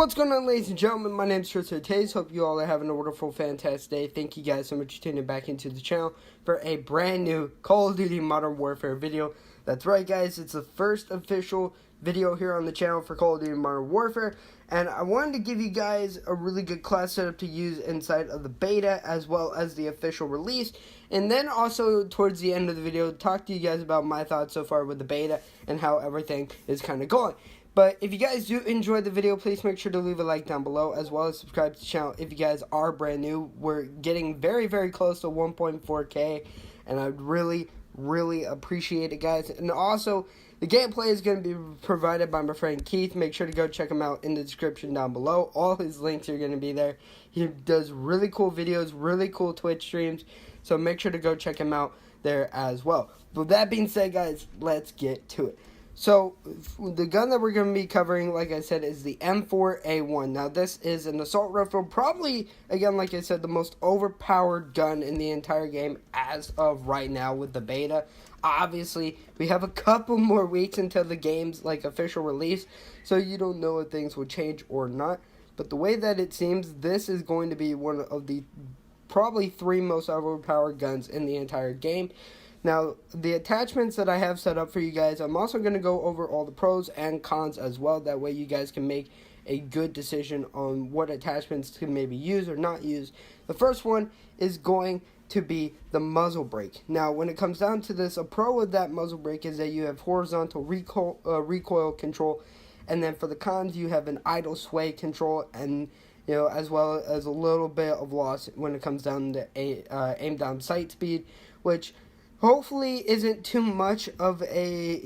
What's going on, ladies and gentlemen? My name is Tristin TaZe. Hope you all are having a wonderful, fantastic day. Thank you guys so much for tuning back into the channel for a brand new Call of Duty Modern Warfare video. That's right, guys. It's the first official video here on the channel for Call of Duty Modern Warfare. And I wanted to give you guys a really good class setup to use inside of the beta as well as the official release. And then also towards the end of the video, talk to you guys about my thoughts so far with the beta and how everything is kind of going. But if you guys do enjoy the video, please make sure to leave a like down below, as well as subscribe to the channel if you guys are brand new. We're getting very, very close to 1.4K, and I'd really, really appreciate it, guys. And also, the gameplay is going to be provided by my friend Keith. Make sure to go check him out in the description down below. All his links are going to be there. He does really cool videos, really cool Twitch streams, so make sure to go check him out there as well. With that being said, guys, let's get to it. So, the gun that we're going to be covering, like I said, is the M4A1. Now, this is an assault rifle, probably, again, like I said, the most overpowered gun in the entire game as of right now with the beta. Obviously, we have a couple more weeks until the game's, official release, so you don't know if things will change or not. But the way that it seems, this is going to be one of the probably 3 most overpowered guns in the entire game. Now, the attachments that I have set up for you guys, I'm also going to go over all the pros and cons as well. That way you guys can make a good decision on what attachments to maybe use or not use. The first one is going to be the muzzle brake. Now, when it comes down to this, a pro with that muzzle brake is that you have horizontal recoil control. And then for the cons, you have an idle sway control and, as well as a little bit of loss when it comes down to aim down sight speed, which hopefully isn't too much of a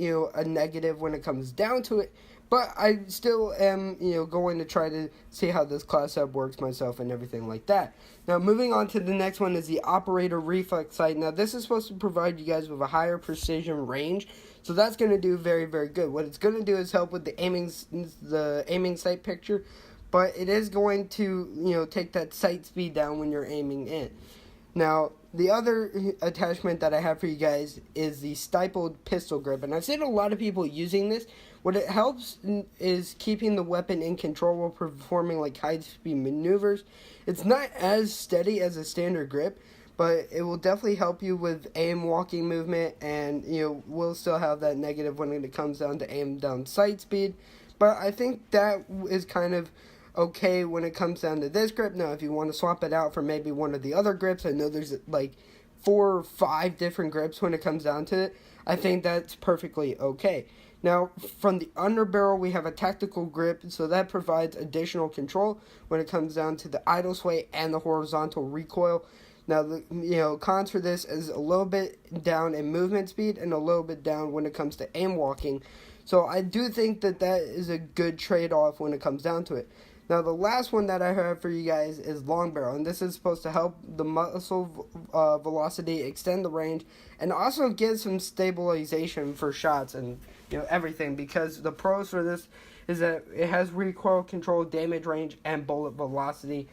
negative when it comes down to it, but I still am going to try to see how this class up works myself and everything like that. Now, moving on to the next one is the operator reflex sight. Now, this is supposed to provide you guys with a higher precision range, so that's going to do very, very good. What it's going to do is help with the aiming sight picture, but it is going to take that sight speed down when you're aiming in. Now, the other attachment that I have for you guys is the stippled pistol grip, and I've seen a lot of people using this. What it helps is keeping the weapon in control while performing high-speed maneuvers. It's not as steady as a standard grip, but it will definitely help you with aim walking movement, and will still have that negative when it comes down to aim down sight speed. But I think that is kind of okay when it comes down to this grip. Now, if you want to swap it out for maybe one of the other grips, I know there's 4 or 5 different grips when it comes down to it. I think that's perfectly okay. Now, from the underbarrel, we have a tactical grip, so that provides additional control when it comes down to the idle sway and the horizontal recoil. Now, the cons for this is a little bit down in movement speed and a little bit down when it comes to aim walking. So I do think that that is a good trade-off when it comes down to it. Now, the last one that I have for you guys is long barrel, and this is supposed to help the muzzle velocity, extend the range, and also give some stabilization for shots and everything, because the pros for this is that it has recoil control, damage range, and bullet velocity.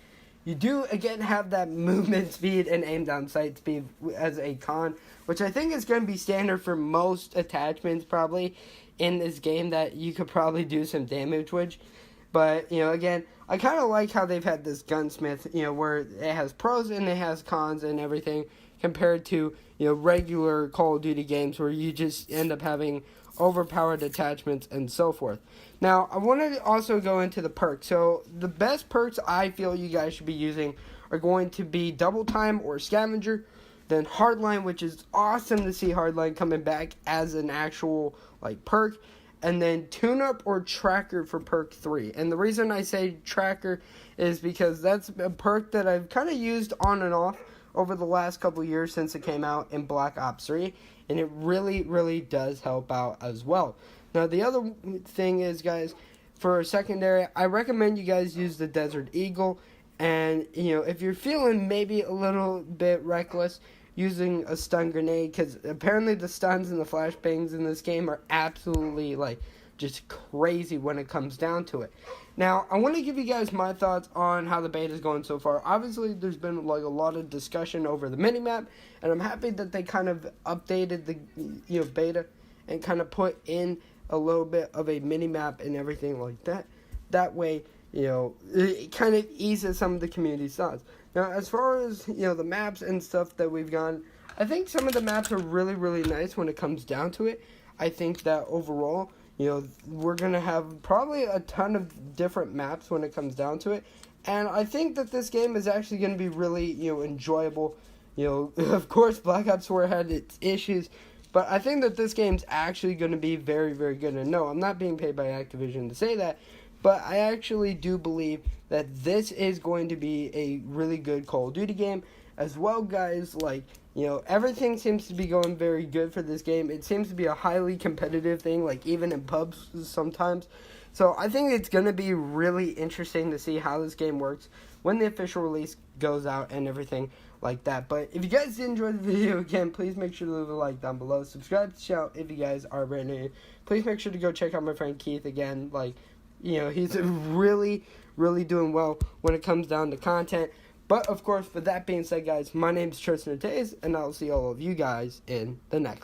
You do, again, have that movement speed and aim down sight speed as a con, which I think is going to be standard for most attachments probably in this game that you could probably do some damage with. But, again, I kind of like how they've had this gunsmith, where it has pros and it has cons and everything, compared to, regular Call of Duty games where you just end up having overpowered attachments and so forth. Now, I want to also go into the perks. So, the best perks I feel you guys should be using are going to be Double Time or Scavenger, then Hardline, which is awesome to see Hardline coming back as an actual, perk, and then Tune-Up or Tracker for perk 3. And the reason I say Tracker is because that's a perk that I've kind of used on and off over the last couple years since it came out in Black Ops 3. And it really, really does help out as well. Now, the other thing is, guys, for secondary, I recommend you guys use the Desert Eagle. And, if you're feeling maybe a little bit reckless, using a stun grenade, because apparently the stuns and the flashbangs in this game are absolutely just crazy when it comes down to it. Now, I want to give you guys my thoughts on how the beta is going so far. Obviously, there's been a lot of discussion over the minimap, and I'm happy that they kind of updated the beta and kind of put in a little bit of a minimap and everything like that. That way, it kind of eases some of the community's thoughts. Now, as far as, the maps and stuff that we've gotten, I think some of the maps are really, really nice when it comes down to it. I think that overall, we're going to have probably a ton of different maps when it comes down to it. And I think that this game is actually going to be really, enjoyable. Of course, Black Ops 4 had its issues, but I think that this game's actually going to be very, very good. And no, I'm not being paid by Activision to say that, but I actually do believe that this is going to be a really good Call of Duty game. As well, guys, everything seems to be going very good for this game. It seems to be a highly competitive thing, even in pubs sometimes. So I think it's going to be really interesting to see how this game works when the official release goes out and everything like that. But if you guys did enjoy the video, again, please make sure to leave a like down below. Subscribe to the channel if you guys are brand new. Please make sure to go check out my friend Keith again. He's really, really doing well when it comes down to content. But, of course, with that being said, guys, my name is Tristin, and I'll see all of you guys in the next one.